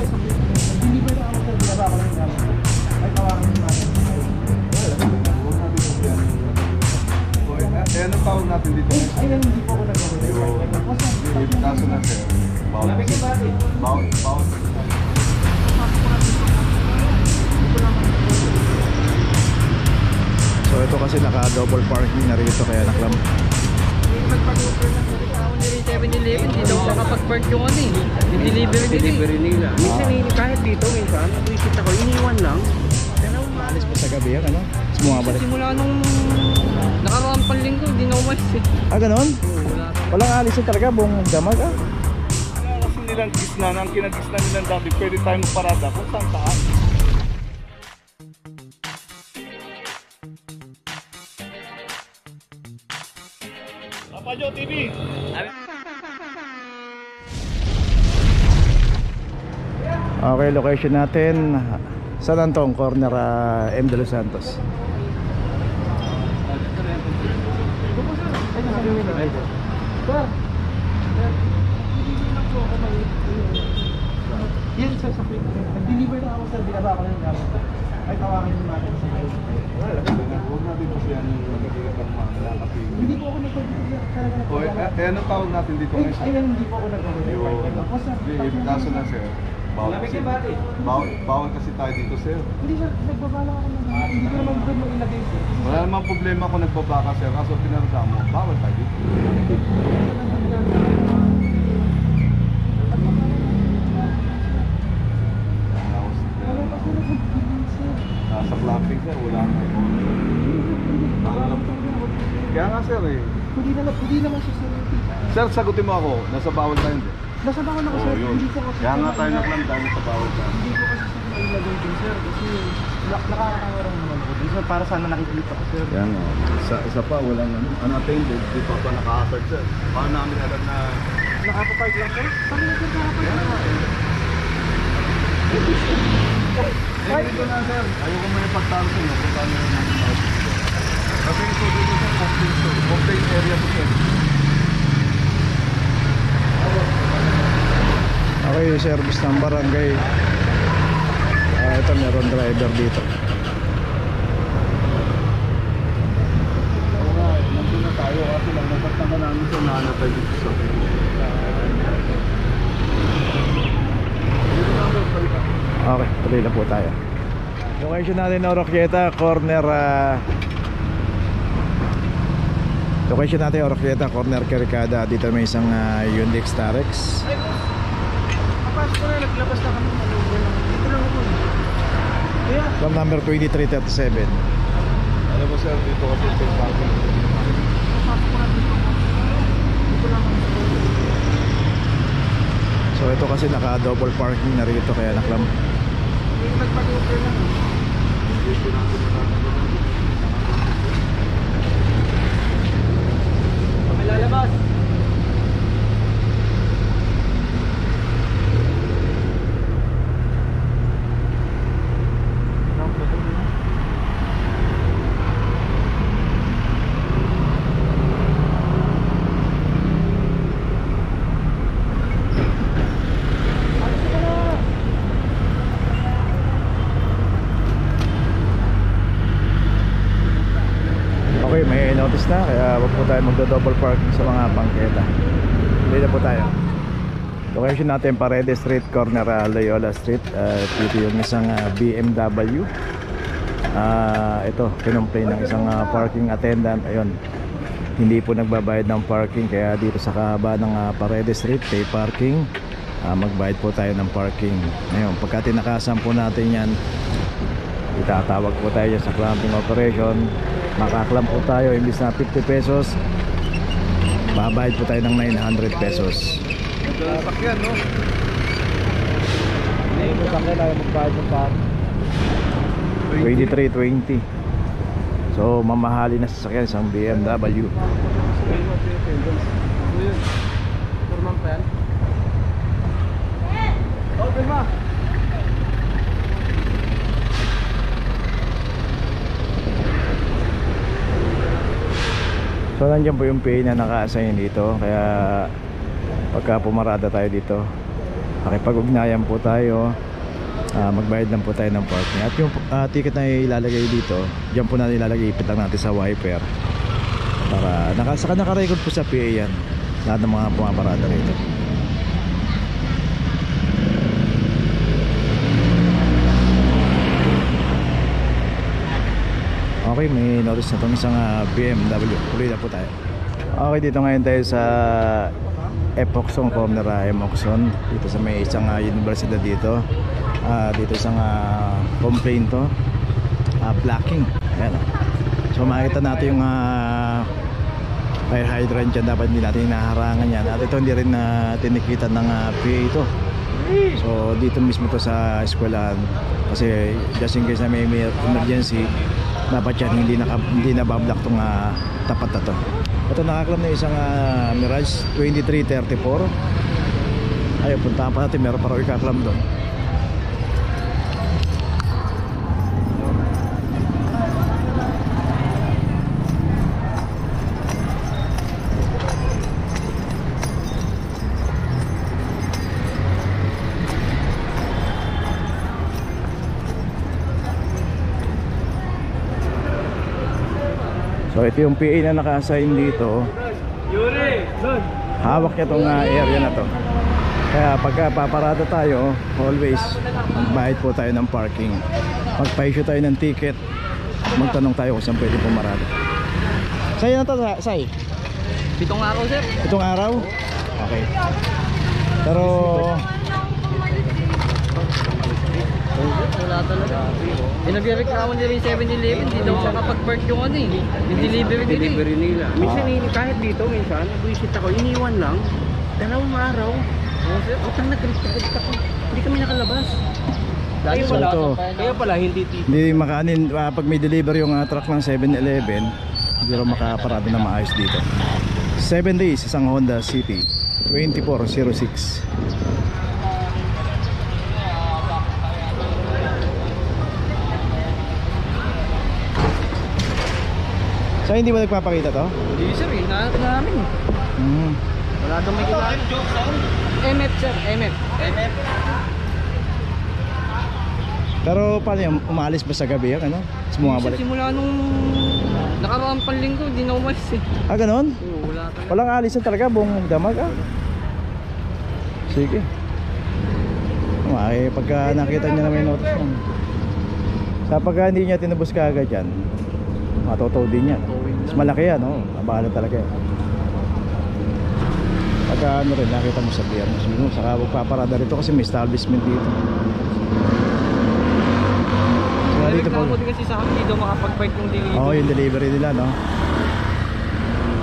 Deliver na ako sa binaba ko lang gamit. Ay, tawagan mo natin. Eh, anong tawag natin dito? Ay, hindi po ako nag-order. Kaso na sir, bawal. So ito kasi naka-double parking na rito kaya naklam. Magpag-order lang sa tao ni 7-Eleven, hindi daw makapag-park yung ano eh. Delivery nila. Minsan kahit dito, minsan, nakikita ko, iniwan lang. Alis po sa gabi yan, ano? Bumabalik. Simula nung nakaraang panlinggo, hindi na umalis eh. Ah, ganon? Walang alisin talaga, buong damag ah. Kaya kasi nilang gisna, ang kinagisna nilang dati, pwede tayo magparada kung saan saan. Papajo TV! Okay, location natin San Antong, corner M. De Los Santos. Yan sa sakit. Nag-deliver na ako sa binaba ko lang gamit. Ay, tawagan mo natin. Huwag natin kasi yan yung magiging ng mga kasi... Hindi po ako nag-order. Eh, anong tawag natin dito ngayon? Ay, hindi po ako nag-order. Kaso na sir, bawal kasi tayo dito sir. Hindi sir, nagbabala ako na. Hindi ko naman doon mailagay sir. Wala namang problema kung nagbaba ka sir, kaso pinarada mo, bawal tayo dito. Nasa clapping sir, wala na. Kaya nga sir eh. Hindi naman siya sir. Sir, sagutin mo ako, nasa bawal tayo hindi. Nasa bawal ako sir. Yun. Hindi ko kasi. Kaya nga tayo naklam tayo sa bawal tayo. Hindi ko kasi sir mailagay din sir. Kasi nakakatangarang naman ako din sir. Para sana nakikita ko sir. Yan o. Isa pa, walang unattended. Di pa naka-hazard sir. Paano namin alam na... Nakapapark lang sir? Saan na sir nakapark lang? Dito na sir. Ayoko mo yung pagtalo sa inyo kung paano yung natin tawag. Kasi ito dito sa complaint area to sir. Okay, service ng barangay. Ito meron driver dito. Oo nga, nandun na tayo kasi lang nagtatanga namin sa nanatay dito sa Okay, tuloy na po tayo. Location natin Oroquieta, corner location natin Oroquieta, corner Caricada. Dito may isang Hyundai Starex. Kapasok ko na, naglabas na kami. Dito lang ako. Kaya, From number 2337. Alam mo sir, dito kasi sa parking. kapasok ko na dito. Dito lang ako. So ito kasi naka-double parking na rito kaya naklam. Hindi magpag-order lang. Kami lalabas. Okay, may notice na kaya wag po tayo magdo-double parking sa mga bangketa. Tuloy na po tayo. Location natin Paredes Street, corner Loyola Street. Dito yung isang BMW. Ito, kinomplain ng isang parking attendant. Ayun, hindi po nagbabayad ng parking. Kaya dito sa kahaba ng Paredes Street, pay parking, magbayad po tayo ng parking. Ngayon, pagka tinakasan po natin yan, itatawag po tayo sa clamping operation. Makaklam po tayo, imbis na 50 pesos, babayad po tayo ng 900 pesos. Ito ang sakyan no? Ito sa akin tayo magbayad ng park 2320. So mamahali na sasakyan isang BMW. Turman pa yan. Open ma. So nandiyan po yung pay na naka-assign dito. Kaya pagka pumarada tayo dito, makipag-ugnayan po tayo. Magbayad lang po tayo ng parking. At yung ticket na ilalagay dito, diyan po natin ilalagay, ipit lang natin sa wiper para saka naka-record po sa PA yan, lahat ng mga pumaparada rito. Okay, may notice na itong isang BMW. Tuloy na po tayo. Okay, dito ngayon tayo sa Epoxon, corner Emoxon, dito sa may isang universidad dito. Dito isang complaint to, blocking. Ayan. So makikita natin yung fire hydrant dyan, dapat hindi natin hinaharangan yan. At ito hindi rin tinikita ng PA ito. So dito mismo to sa eskwelahan, kasi just in case na may emergency, dapat yan hindi nabablock tong tapat na to. Ito nakaklam na isang Mirage 2334. Ayaw, puntahan pa natin, meron pa rin ikaklam doon. So ito yung PA na naka-assign dito. Hawak niya tong area na to. Kaya pagka paparada tayo, always magbayad po tayo ng parking. Magpa-issue tayo ng ticket, magtanong tayo kung saan pwede pumarada. Sa'yo na to, Say? 7 araw, sir. 7 araw? Okay. Pero Wala talaga. Nagreklamo nila yung 7-Eleven, hindi daw makapag-park yung yung delivery nila. Minsan kahit dito, minsan, nag-visit ako, iniwan lang, 2 araw. Utang nag-reklamo ako, hindi kami nakalabas. Kaya pala, hindi makanin, pag may deliver yung truck ng 7-Eleven, hindi rin makaparada na maayos dito. 7 days, isang Honda City 2406. So hindi ba nagpapakita to? Hindi, sir, hinahanap namin. Wala daw may kilala. MF, sir, MF. Pero paano yung umalis ba sa gabi yan? Ano? Bumabalik? Simula nung nakaraang panlinggo, hindi na umalis eh. Ganon? Oo, wala talaga. Walang alisan talaga, buong damag Sige. Pagka nakita niya na may notice mo. Sa pagka hindi niya tinubos ka agad yan, matutuw din yan. Mas malaki yan, mabahala talaga yan. Pagka rin, nakita mo sa biyernes mo, saka magpaparada rito kasi may establishment dito. Reklamo din kasi sa akin, hindi daw makapag-park yung delivery. Yung delivery nila, no?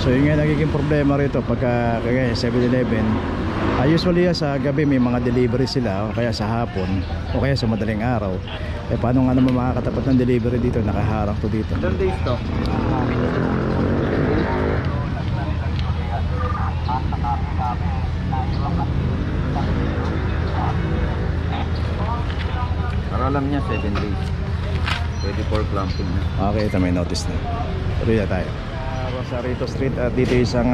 So yun nga nagiging problema rito pagka kaya 7-Eleven. Usually sa gabi may mga delivery sila, o kaya sa hapon, o kaya sa madaling araw. Paano nga naman makakatapat ng delivery dito? Nakaharang to dito. Ilang days to? Para alam niya 7 days. Ready for clamping na. Okay, ito may notice na. Tuloy na tayo. Rosarito Street at dito isang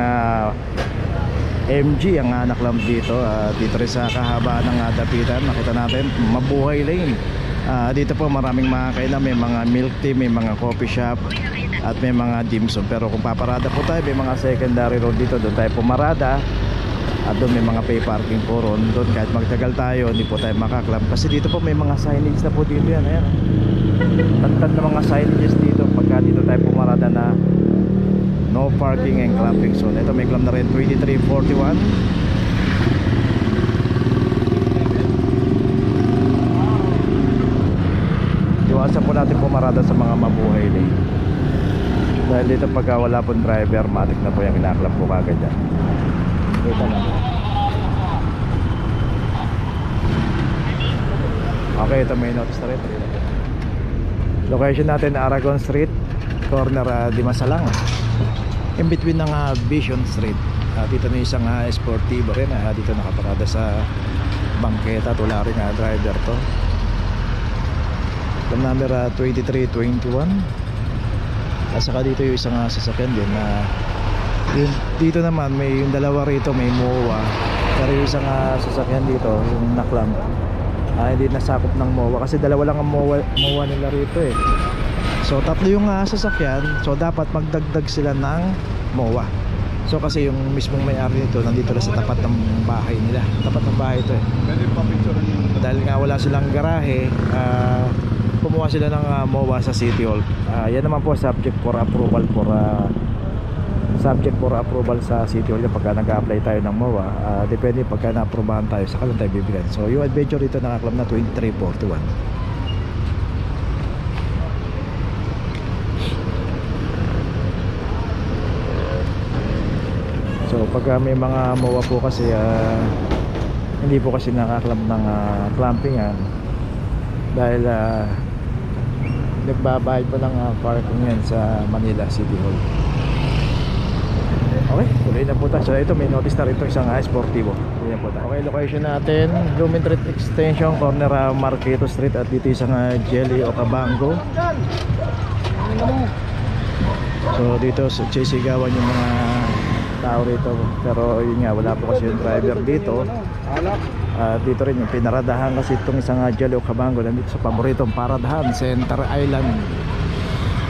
MG ang naklamp dito. Dito rin sa kahabaan ng dapitan. Nakita natin, Mabuhay Lane. Dito po maraming mga kainan. May mga milk tea, may mga coffee shop, at may mga dim sum. Pero kung paparada po tayo, may mga secondary road dito. Doon tayo pumarada. At doon may mga pay parking po ron. Doon kahit magtagal tayo, hindi po tayo makaklamp. Kasi dito po may mga signage na po dito yan. Ayan. Tantad na mga signages dito. Pagka dito tayo pumarada na no parking and clamping zone. Ito may clamp na rin 2341. Iwasan po natin pumarada sa mga Mabuhay Lane. Dahil dito pagka wala pong driver, matik na po yung kinaklamp po kagad yan. Kita na. Okay, ito may notice na rin. Location natin Aragon Street, corner Dimasalang, in between ng Vision Street. Dito na isang sportivo rin. Dito nakaparada sa bangketa. Wala rin driver to. Ito number 2321. At saka dito yung isang sasakyan din. Dito naman may yung dalawa rito, may MOA Pero yung isang sasakyan dito, yung naklam, hindi nasakop ng MOA kasi dalawa lang ang MOA nila rito eh. So tatlo yung sasakyan, so dapat magdagdag sila ng MOA. So kasi yung mismong may-ari nito nandito lang sa tapat ng bahay nila. Tapat ng bahay ito eh. Pwede pa picture niyo. Dahil nga wala silang garahe, kumuha sila ng MOA sa City Hall. Yan naman po subject for approval sa City Hall pagka nag-apply tayo ng MOA. Depende pagka na-approvahan tayo, saka lang tayo bibigyan. So yung adventure dito nakaklam na 2341. So pagka may mga MOA po kasi hindi po kasi nakaklam ng clampingan dahil nagbabayad pa ng parking yan sa Manila City Hall. Okay, tuloy na po tayo. So ito may notice na rito isang sportivo. Tuloy na po tayo. Okay, location natin Blooming Street Extension, corner Marqueto Street, at dito isang Jelly o Cabango. So dito sisigawan yung mga tao rito, pero yun nga wala po kasi yung driver dito. Dito rin yung pinaradahan kasi itong isang Jelly o Cabango nandito sa paboritong paradahan, Center Island.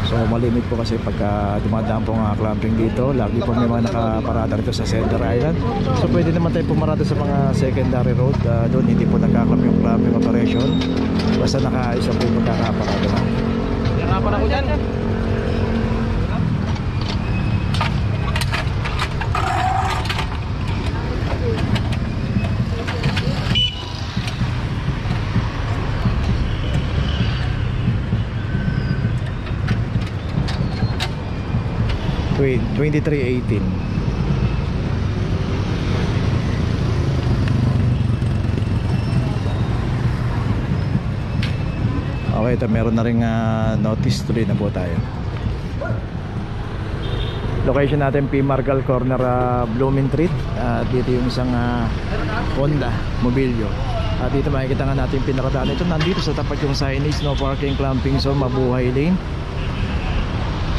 So malimit po kasi pagka dumadaan po nga clamping dito, lagi po may mga nakaparada rito sa Center Island. So pwede naman tayo pumarada sa mga secondary road, doon hindi po nagkaklam yung clamping operation, basta nakaisa po yung pagkakaparada na. Hirapan ako dyan. Wait, 2318. Okay, ito meron na rin notice. Tuloy na po tayo. Location natin P. Margal corner Blooming Street. Dito yung isang Honda Mobilio. Dito makikita nga natin pinaradaan. Ito nandito sa tapat yung signage, no parking, clamping zone, mabuhay lane.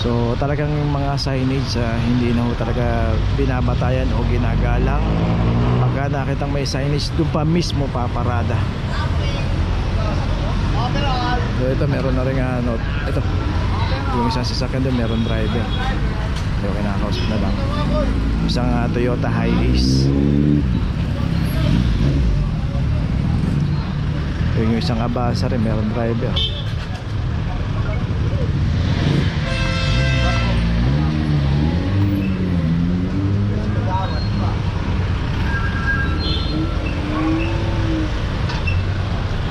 So talagang mga signage hindi na talaga binabatayan o ginagalang. Pagka nakitang may signage, doon pa mismo paparada. So ito meron na rin ito yung isang sasakyan doon, meron driver. So kinakausap na lang isang Toyota Hiace. Yung isang Abasa rin, meron driver.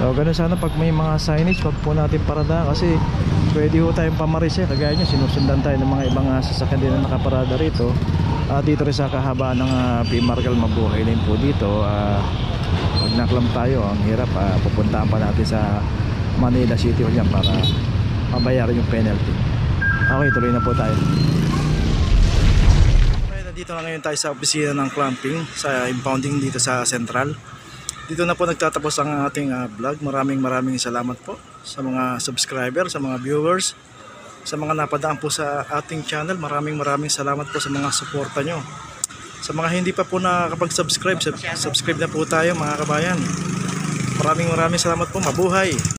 So ganun sana pag may mga signage, wag po natin parada kasi pwede ho tayong pamaris eh. Kagaya nyo, sinusundan tayo ng mga ibang sasakyan din na nakaparada rito. Dito rin sa kahabaan ng P. Margal mabuhay lane po dito. Pag naklam tayo, ang hirap, pupuntahan pa natin sa Manila City Hall yan para mabayaran yung penalty. Okay, tuloy na po tayo. Okay, nandito na ngayon tayo sa opisina ng clamping sa impounding dito sa Central. Dito na po nagtatapos ang ating vlog. Maraming salamat po sa mga subscriber, sa mga viewers, sa mga napadaan po sa ating channel. Maraming salamat po sa mga suporta nyo. Sa mga hindi pa po nakakapag-subscribe, subscribe na po tayo mga kabayan. Maraming salamat po. Mabuhay!